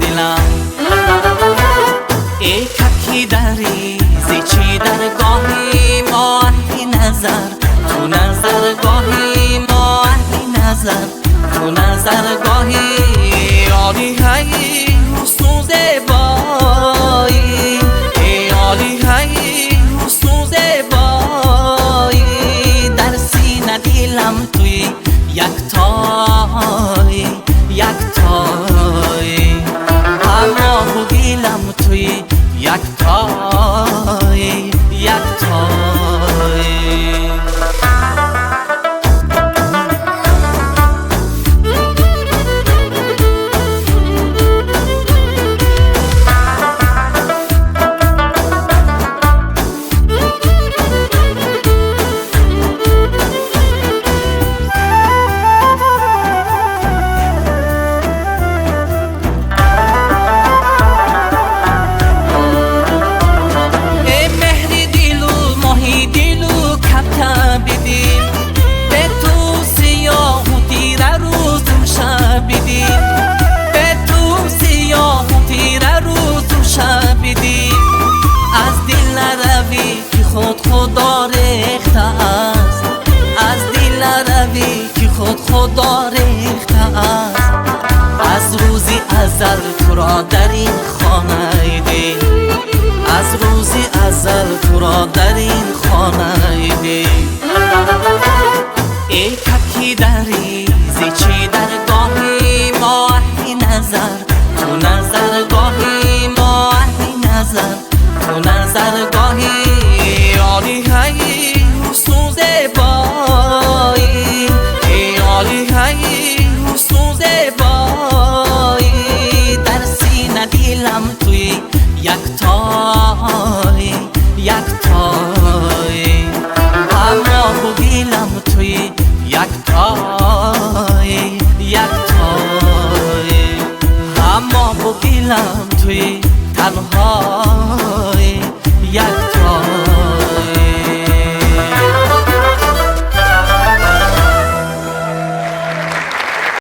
دلم. ای ککی داری زیچی درگاهی ما اهلی نظر، تو نظرگاهی ما اهلی نظر، تو نظرگاهی عالی هایی حسن زیبایی، ای عالی هایی حسن زیبایی، در سینه دلم توی یکتایی یکتایی، اما بگیلم توی یکتایی یکتایی. خدا ریخته است، از دل روی که خدا ریخته است، از روزی ازل تو را در این خانه دل، از روزی ازل تو را در این خانه دل. ای ککی داری زیچی درگاهی ما اهلی نظر، تو نظرگاهی ما اهلی نظر، تو نظرگاهی عالی هایی حسن زیبایی، ای عالی هایی حسن زیبایی، در سینه دلم توی یکتایی یکتایی، اما بگیلم توی یکتایی یکتایی، اما بگیلم توی تنها